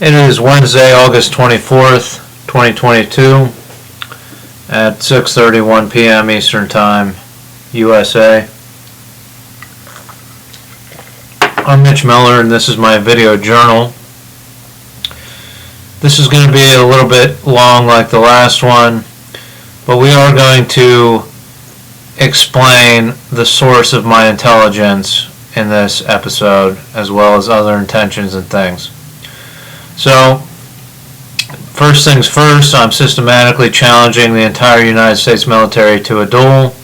It is Wednesday, August 24th, 2022 at 6:31 p.m. Eastern Time, USA. I'm Mitch Miller and this is my video journal. This is going to be a little bit long like the last one, but we are going to explain the source of my intelligence in this episode, as well as other intentions and things. So, first things first, I'm systematically challenging the entire United States military to a duel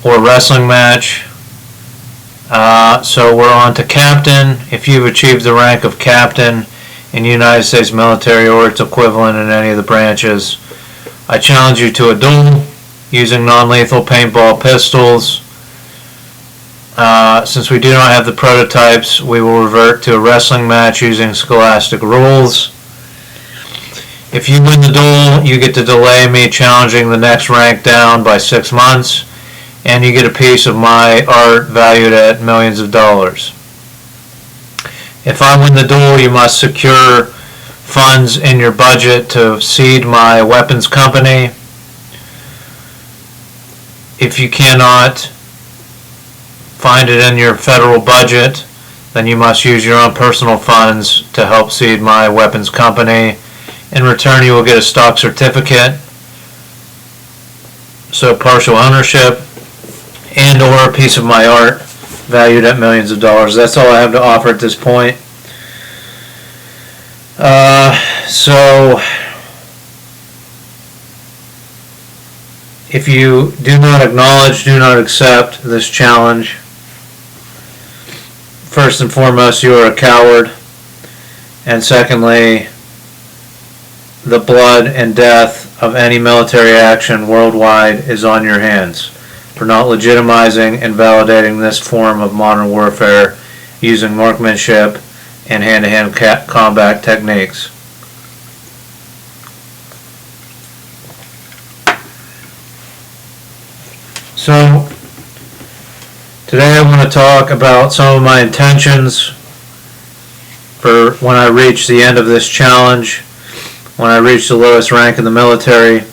or wrestling match. So we're on to captain. If you've achieved the rank of captain in the United States military or its equivalent in any of the branches, I challenge you to a duel using non-lethal paintball pistols. Since we do not have the prototypes, we will revert to a wrestling match using scholastic rules. If you win the duel, you get to delay me challenging the next rank down by 6 months, and you get a piece of my art valued at millions of dollars. If I win the duel, you must secure funds in your budget to seed my weapons company. If you cannot find it in your federal budget, then you must use your own personal funds to help seed my weapons company. In return, you will get a stock certificate, so partial ownership, and or a piece of my art valued at millions of dollars. That's all I have to offer at this point. So if you do not acknowledge, do not accept this challenge, first and foremost, you are a coward, and secondly, the blood and death of any military action worldwide is on your hands for not legitimizing and validating this form of modern warfare using marksmanship and hand-to-hand combat techniques. So, today I want to talk about some of my intentions for when I reach the end of this challenge, when I reach the lowest rank in the military.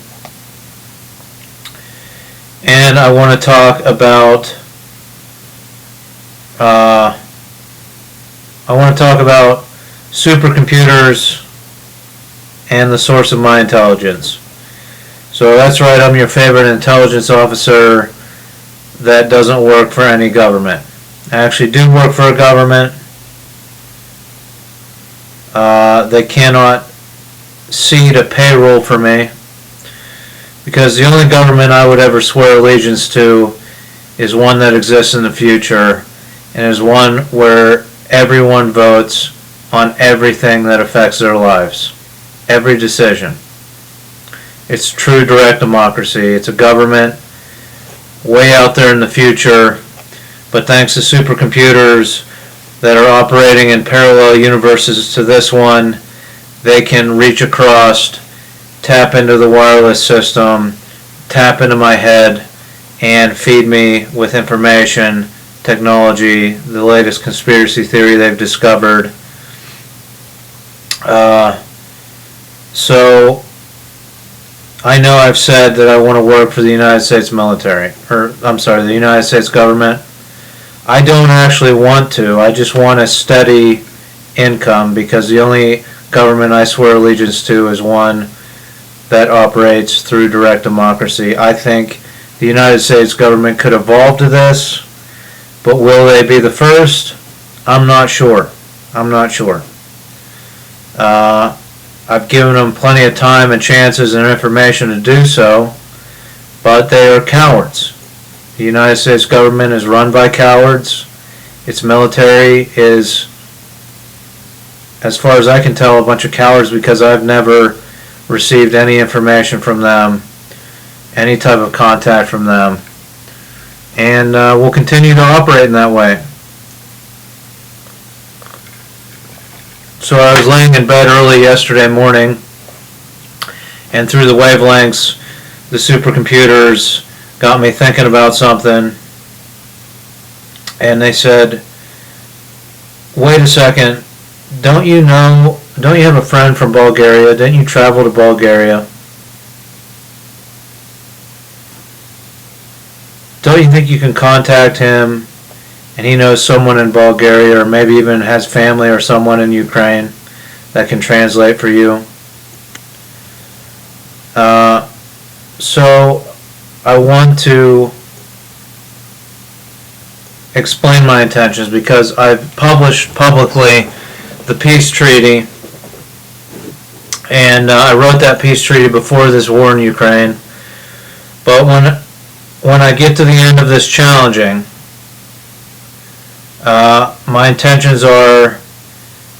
And I want to talk about supercomputers and the source of my intelligence. So that's right, I'm your favorite intelligence officer that doesn't work for any government. I actually do work for a government. They cannot seed a payroll for me, because the only government I would ever swear allegiance to is one that exists in the future, and is one where everyone votes on everything that affects their lives, every decision. It's true direct democracy. It's a government way out there in the future, but thanks to supercomputers that are operating in parallel universes to this one, they can reach across, tap into the wireless system, tap into my head, and feed me with information, technology, the latest conspiracy theory they've discovered. So I know I've said that I want to work for the United States military, the United States government. I don't actually want to. I just want a steady income, because the only government I swear allegiance to is one that operates through direct democracy. I think the United States government could evolve to this, but will they be the first? I'm not sure. I've given them plenty of time and chances and information to do so, but they are cowards. The United States government is run by cowards. Its military is, as far as I can tell, a bunch of cowards, because I've never received any information from them, any type of contact from them, and we'll continue to operate in that way. So I was laying in bed early yesterday morning, and through the wavelengths, the supercomputers got me thinking about something, and they said, wait a second, don't you have a friend from Bulgaria? Didn't you travel to Bulgaria? Don't you think you can contact him and he knows someone in Bulgaria, or maybe even has family or someone in Ukraine that can translate for you? So I want to explain my intentions because I've published publicly the peace treaty, and I wrote that peace treaty before this war in Ukraine. But when I get to the end of this challenging, my intentions are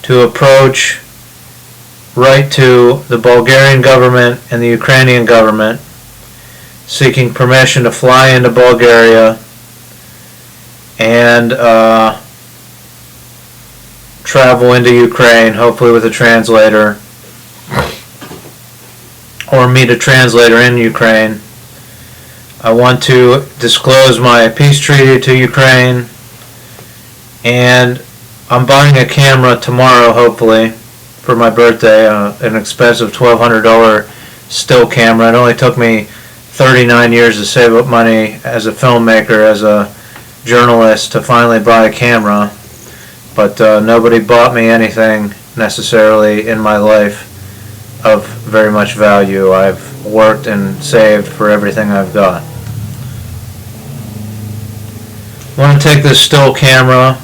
to approach right to the Bulgarian government and the Ukrainian government, seeking permission to fly into Bulgaria and travel into Ukraine, hopefully with a translator, or meet a translator in Ukraine. I want to disclose my peace treaty to Ukraine, and I'm buying a camera tomorrow, hopefully, for my birthday, an expensive $1,200 still camera. It only took me 39 years to save up money as a filmmaker, as a journalist, to finally buy a camera. But nobody bought me anything necessarily in my life of very much value. I've worked and saved for everything I've got. I want to take this still camera,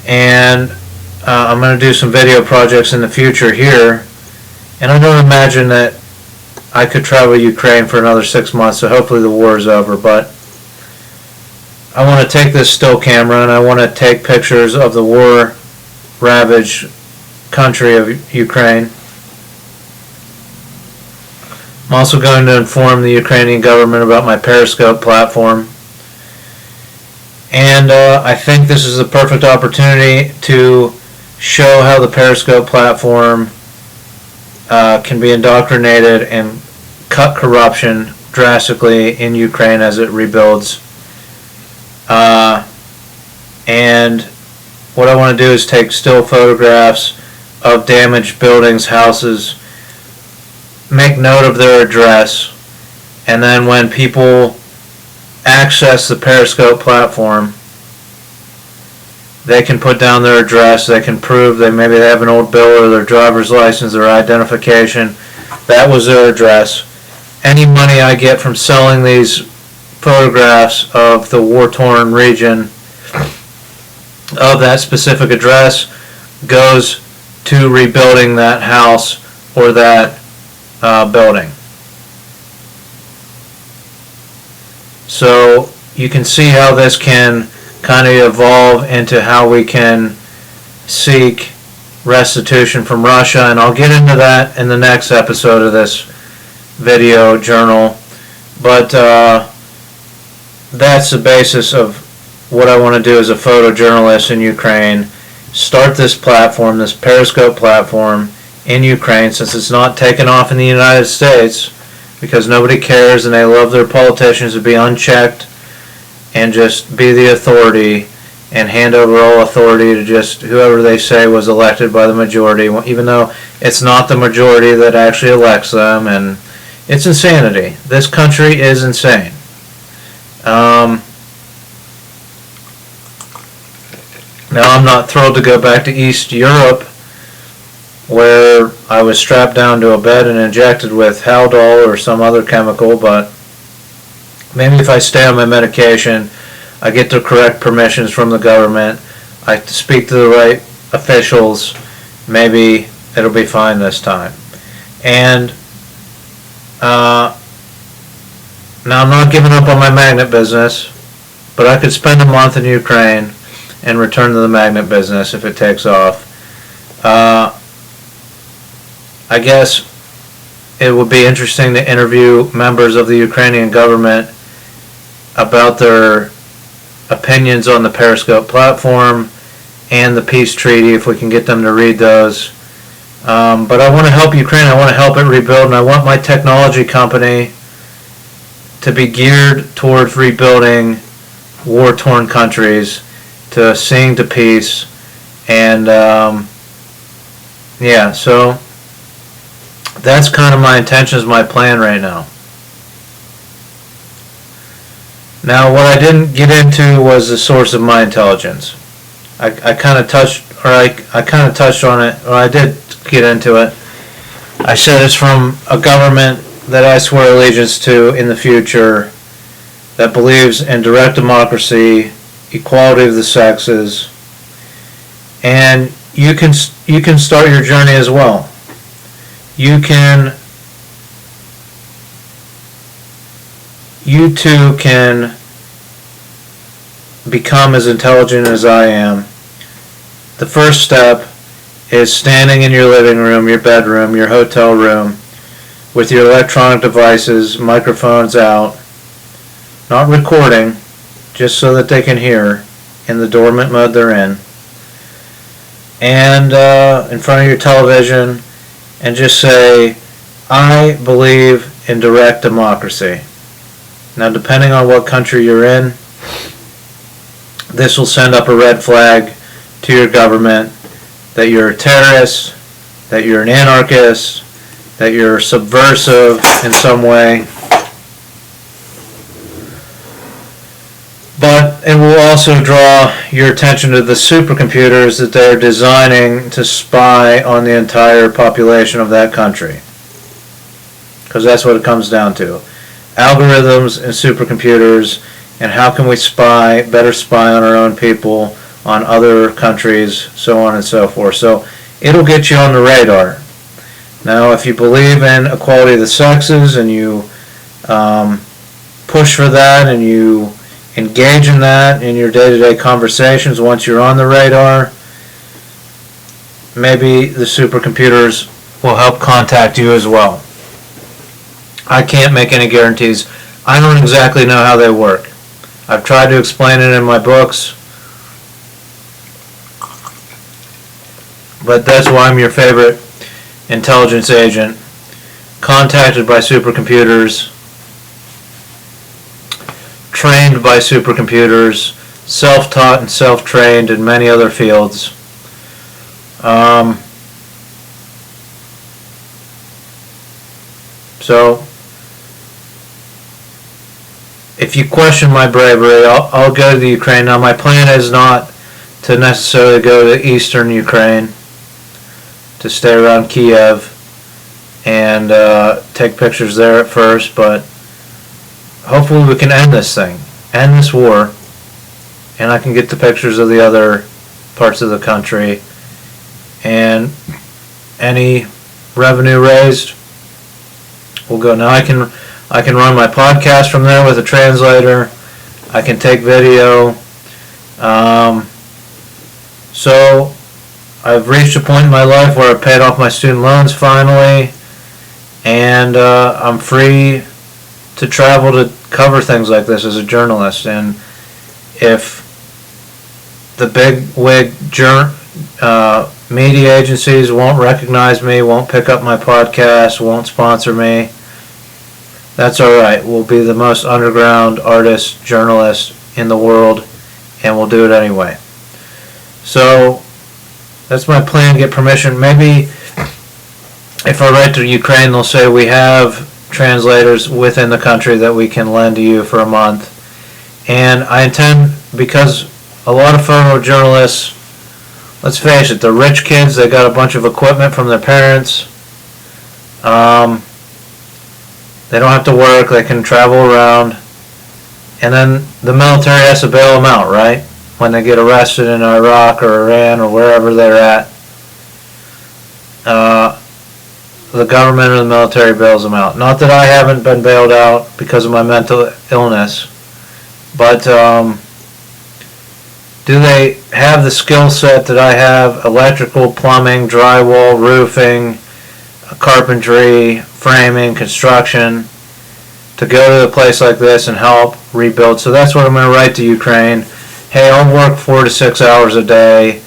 and I'm going to do some video projects in the future here, and I don't imagine that I could travel to Ukraine for another 6 months, so hopefully the war is over. But I want to take this still camera and I want to take pictures of the war-ravaged country of Ukraine. I'm also going to inform the Ukrainian government about my Periscope platform. And I think this is the perfect opportunity to show how the Periscope platform can be indoctrinated and cut corruption drastically in Ukraine as it rebuilds. And what I want to do is take still photographs of damaged buildings, houses, make note of their address, and then when people access the Periscope platform, they can put down their address, they can prove maybe they have an old bill or their driver's license or identification. That was their address. Any money I get from selling these photographs of the war-torn region of that specific address goes to rebuilding that house or that building. So you can see how this can kind of evolve into how we can seek restitution from Russia, and I'll get into that in the next episode of this video journal. But that's the basis of what I want to do as a photojournalist in Ukraine. Start this platform, this Periscope platform in Ukraine, since it's not taken off in the United States, because nobody cares and they love their politicians to be unchecked and just be the authority and hand over all authority to just whoever they say was elected by the majority, even though it's not the majority that actually elects them. And it's insanity. This country is insane. Now, I'm not thrilled to go back to East Europe, where I was strapped down to a bed and injected with Haldol or some other chemical, but maybe if I stay on my medication, I get the correct permissions from the government, I speak to the right officials, maybe it'll be fine this time. And now I'm not giving up on my magnet business, but I could spend a month in Ukraine and return to the magnet business if it takes off. I guess it would be interesting to interview members of the Ukrainian government about their opinions on the Periscope platform and the peace treaty, if we can get them to read those. But I want to help Ukraine. I want to help it rebuild, and I want my technology company to be geared towards rebuilding war-torn countries, to seeing to peace, And yeah, so that's kind of my intentions, my plan right now. Now, what I didn't get into was the source of my intelligence. I kind of touched, or I kind of touched on it, or I did get into it. I said it's from a government that I swear allegiance to in the future, that believes in direct democracy, equality of the sexes, and you can start your journey as well. You too can become as intelligent as I am. The first step is standing in your living room, your bedroom, your hotel room, with your electronic devices, microphones out, not recording, just so that they can hear in the dormant mode they're in, and in front of your television, and just say, I believe in direct democracy. Now, depending on what country you're in, this will send up a red flag to your government that you're a terrorist, that you're an anarchist, that you're subversive in some way. But it will also draw your attention to the supercomputers that they're designing to spy on the entire population of that country. Because that's what it comes down to. Algorithms and supercomputers, and how can we better spy on our own people, on other countries, so on and so forth. So it'll get you on the radar. Now, if you believe in equality of the sexes and you push for that and you engage in that in your day-to-day conversations, once you're on the radar, maybe the supercomputers will help contact you as well. I can't make any guarantees. I don't exactly know how they work. I've tried to explain it in my books, but that's why I'm your favorite intelligence agent, contacted by supercomputers, trained by supercomputers, self-taught and self-trained in many other fields. So, if you question my bravery, I'll go to the Ukraine. Now, my plan is not to necessarily go to eastern Ukraine, to stay around Kiev and take pictures there at first, but hopefully we can end this thing, end this war, and I can get the pictures of the other parts of the country, and any revenue raised will go. Now I can run my podcast from there with a translator. I can take video. So I've reached a point in my life where I've paid off my student loans finally, and I'm free to travel to cover things like this as a journalist. And if the big wig media agencies won't recognize me, won't pick up my podcast, won't sponsor me, that's alright. We'll be the most underground artist, journalist in the world, and we'll do it anyway. So that's my plan, get permission. Maybe if I write to Ukraine, they'll say we have translators within the country that we can lend to you for a month. And I intend, because a lot of photojournalists, let's face it, they're rich kids, they got a bunch of equipment from their parents. They don't have to work, they can travel around. And then the military has to bail them out, right? When they get arrested in Iraq or Iran or wherever they're at. The government or the military bails them out. Not that I haven't been bailed out because of my mental illness, but do they have the skill set that I have? Electrical, plumbing, drywall, roofing, carpentry, framing, construction, to go to a place like this and help rebuild. So that's what I'm going to write to Ukraine. Hey, I'll work 4 to 6 hours a day,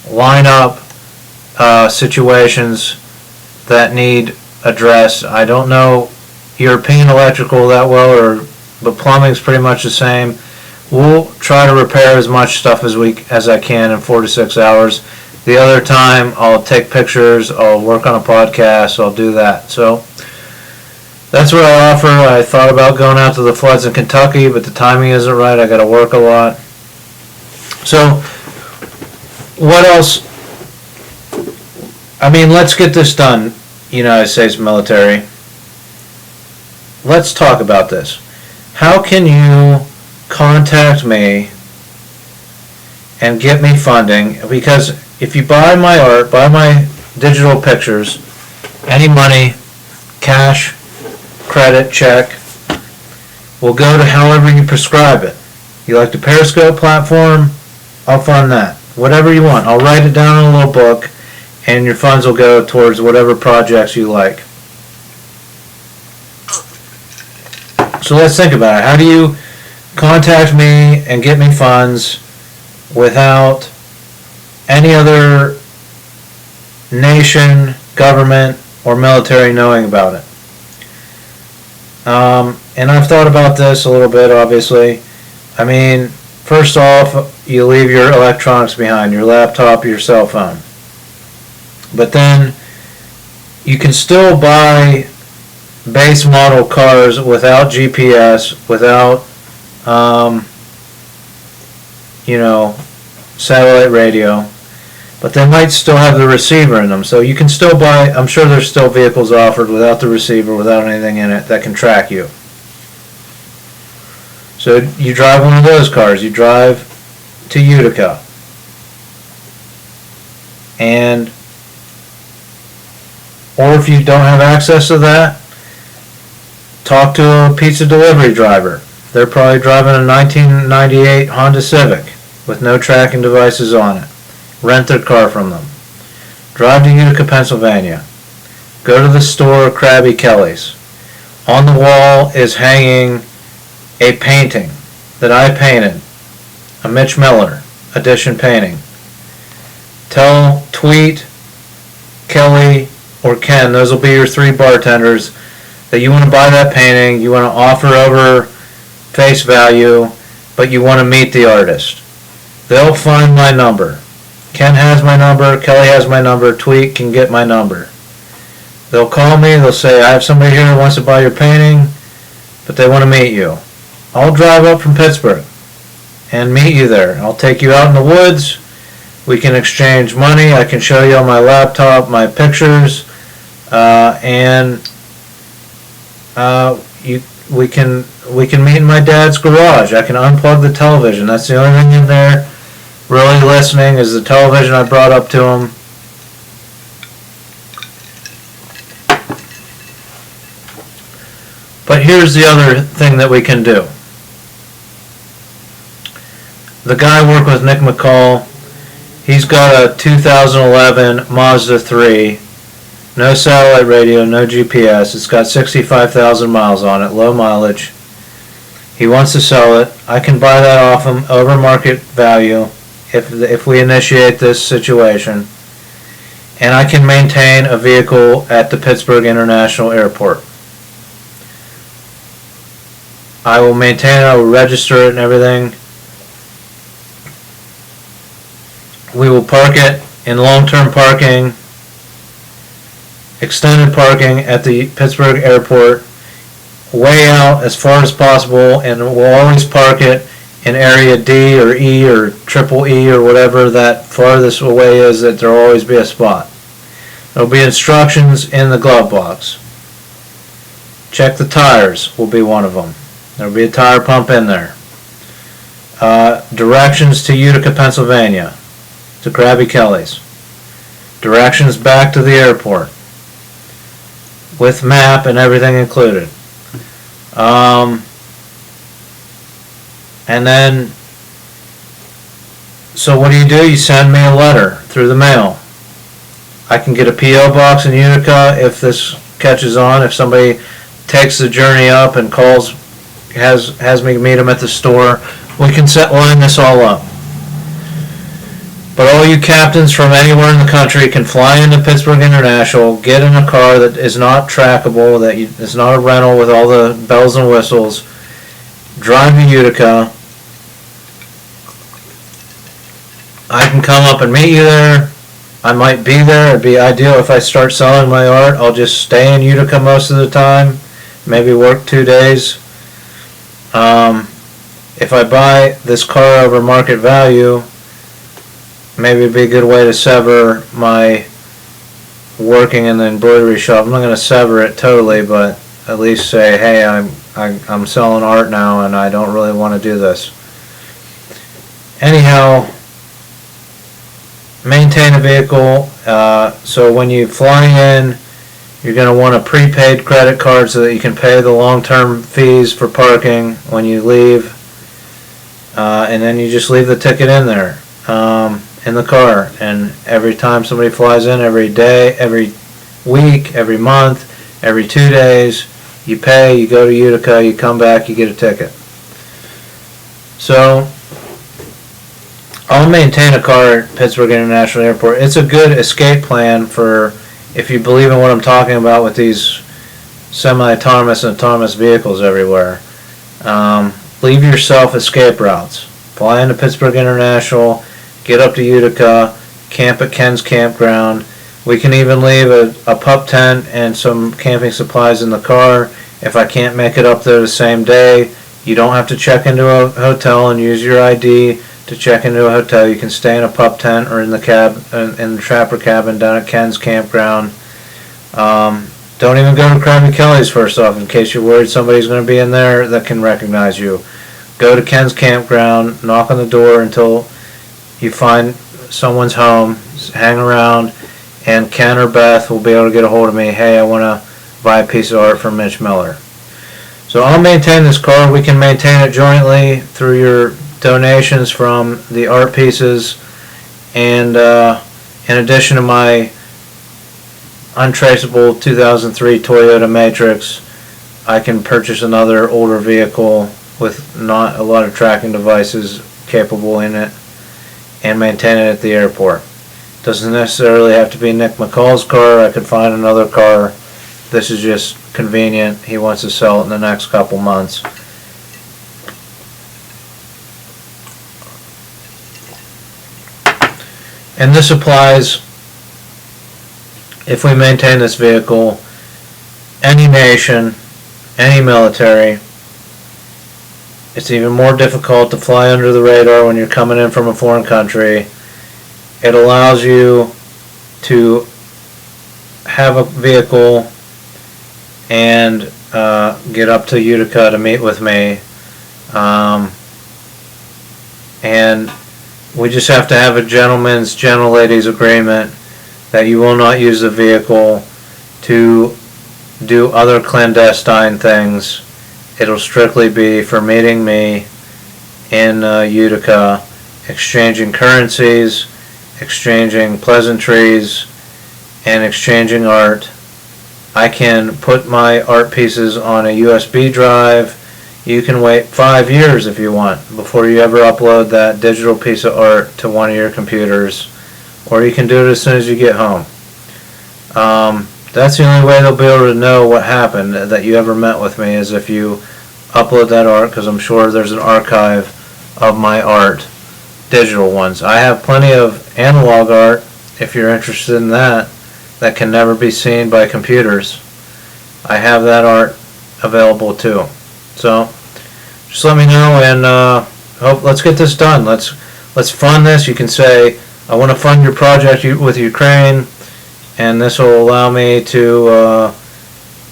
line up situations that need addressed. I don't know European electrical that well, but plumbing's pretty much the same. we'll try to repair as much stuff as I can in 4 to 6 hours. The other time, I'll take pictures, I'll work on a podcast, I'll do that. So that's what I offer. I thought about going out to the floods in Kentucky, but the timing isn't right. I got to work a lot. So what else? I mean, let's get this done, United States military. Let's talk about this. How can you contact me and get me funding? Because if you buy my art, buy my digital pictures, any money, cash, credit, check, will go to however you prescribe it. You like the Periscope platform? I'll fund that. Whatever you want. I'll write it down in a little book, and your funds will go towards whatever projects you like. So let's think about it. How do you contact me and get me funds without any other nation, government, or military knowing about it? And I've thought about this a little bit, obviously. I mean, first off, you leave your electronics behind, your laptop, your cell phone. But then you can still buy base model cars without GPS, without, satellite radio. But they might still have the receiver in them. So you can still buy, I'm sure there's still vehicles offered without the receiver, without anything in it that can track you. So you drive one of those cars. You drive to Utica. Or if you don't have access to that, talk to a pizza delivery driver. They're probably driving a 1998 Honda Civic with no tracking devices on it. Rent their car from them. Drive to Utica, Pennsylvania. Go to the store, Krabby Kelly's. On the wall is hanging a painting that I painted, a Mitch Miller edition painting. Tweet Kelly or Ken, those will be your three bartenders, that you want to buy that painting, you want to offer over face value, but you want to meet the artist. They'll find my number. Ken has my number, Kelly has my number, Tweet can get my number. They'll call me, they'll say, I have somebody here who wants to buy your painting, but they want to meet you. I'll drive up from Pittsburgh and meet you there. I'll take you out in the woods. We can exchange money. I can show you on my laptop my pictures, we can meet in my dad's garage. I can unplug the television. That's the only thing in there really listening is the television I brought up to him. But here's the other thing that we can do. The guy I work with, Nick McCall, he's got a 2011 Mazda 3. No satellite radio, no GPS. It's got 65,000 miles on it, low mileage. He wants to sell it. I can buy that off him over market value if we initiate this situation. And I can maintain a vehicle at the Pittsburgh International Airport. I will maintain it, I will register it and everything. We will park it in long-term parking, extended parking at the Pittsburgh Airport, way out as far as possible, and we'll always park it in area D or E or triple E or whatever that farthest away is, that there will always be a spot. There will be instructions in the glove box. Check the tires will be one of them. There will be a tire pump in there. Directions to Utica, Pennsylvania, to Krabby Kelly's. Directions back to the airport, with map and everything included. And then, so what do? You send me a letter through the mail. I can get a P.O. box in Utica if this catches on. If somebody takes the journey up and calls, has me meet them at the store, we can line this all up. But all you captains from anywhere in the country can fly into Pittsburgh International, get in a car that is not trackable, that is not a rental with all the bells and whistles, drive to Utica, I can come up and meet you there. I might be there. It'd be ideal if I start selling my art. I'll just stay in Utica most of the time. Maybe work 2 days. If I buy this car over market value, maybe it'd be a good way to sever my working in the embroidery shop. I'm not going to sever it totally, but at least say, hey, I'm selling art now and I don't really want to do this. Anyhow, maintain a vehicle. So when you fly in, you're going to want a prepaid credit card so that you can pay the long-term fees for parking when you leave. And then you just leave the ticket in there, in the car. And every time somebody flies in, every day, every week, every month, every 2 days, you pay, you go to Utica, you come back, you get a ticket. So I'll maintain a car at Pittsburgh International Airport. It's a good escape plan for if you believe in what I'm talking about with these semi-autonomous and autonomous vehicles everywhere. Leave yourself escape routes. Fly into Pittsburgh International, get up to Utica, camp at Ken's Campground. We can even leave a pup tent and some camping supplies in the car. If I can't make it up there the same day, you don't have to check into a hotel and use your ID to check into a hotel. You can stay in a pup tent or in the in the trapper cabin down at Ken's Campground. Don't even go to Krabby Kelly's first off, in case you're worried somebody's going to be in there that can recognize you. Go to Ken's Campground, knock on the door until you find someone's home, hang around, and Ken or Beth will be able to get a hold of me. Hey, I want to buy a piece of art from Mitch Miller. So I'll maintain this car. We can maintain it jointly through your donations from the art pieces, and in addition to my untraceable 2003 Toyota Matrix, I can purchase another older vehicle with not a lot of tracking devices capable in it and maintain it at the airport. Doesn't necessarily have to be Nick McCall's car. I could find another car. This is just convenient. He wants to sell it in the next couple months. And this applies if we maintain this vehicle, any nation, any military. It's even more difficult to fly under the radar when you're coming in from a foreign country. It allows you to have a vehicle and get up to Utica to meet with me. And we just have to have a gentleman's, gentle ladies agreement that you will not use the vehicle to do other clandestine things. It'll strictly be for meeting me in Utica, exchanging currencies, exchanging pleasantries, and exchanging art. I can put my art pieces on a USB drive. You can wait 5 years if you want before you ever upload that digital piece of art to one of your computers, or you can do it as soon as you get home. That's the only way they'll be able to know what happened, that you ever met with me, is if you upload that art, because I'm sure there's an archive of my art, digital ones. I have plenty of analog art, if you're interested in that can never be seen by computers. I have that art available too. So just let me know, and let's get this done. Let's fund this. You can say, I want to fund your project with Ukraine, and this will allow me to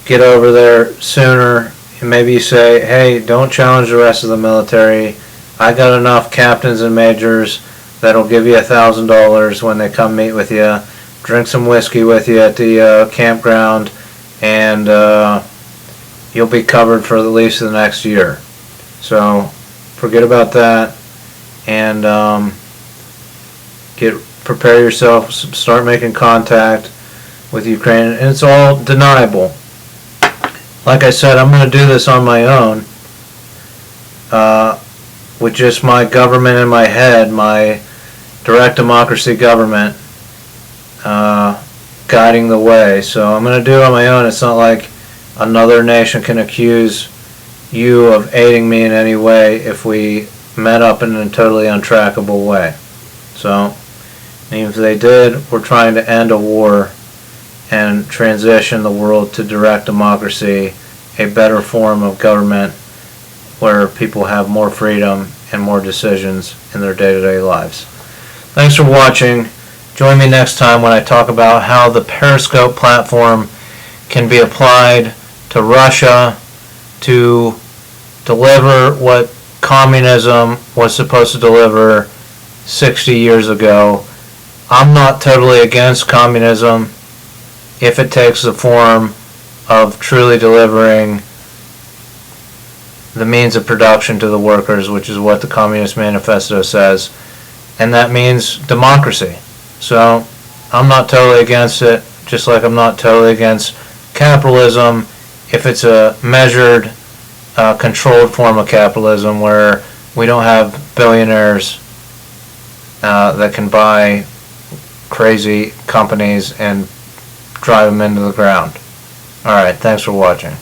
get over there sooner. And maybe you say, hey, don't challenge the rest of the military. I got enough captains and majors that'll give you $1,000 when they come meet with you, drink some whiskey with you at the campground, and you'll be covered for at least the next year. So forget about that, and prepare yourself, start making contact with Ukraine, and it's all deniable. Like I said, I'm going to do this on my own, with just my government in my head, my direct democracy government guiding the way. So I'm going to do it on my own. It's not like another nation can accuse you of aiding me in any way if we met up in a totally untrackable way. So, even if they did, we're trying to end a war and transition the world to direct democracy, a better form of government where people have more freedom and more decisions in their day-to-day lives. Thanks for watching. Join me next time when I talk about how the Periscope platform can be applied to Russia to deliver what communism was supposed to deliver 60 years ago. I'm not totally against communism if it takes the form of truly delivering the means of production to the workers, which is what the Communist Manifesto says, and that means democracy. So I'm not totally against it, just like I'm not totally against capitalism if it's a measured, controlled form of capitalism where we don't have billionaires that can buy crazy companies and drive them into the ground. Alright, thanks for watching.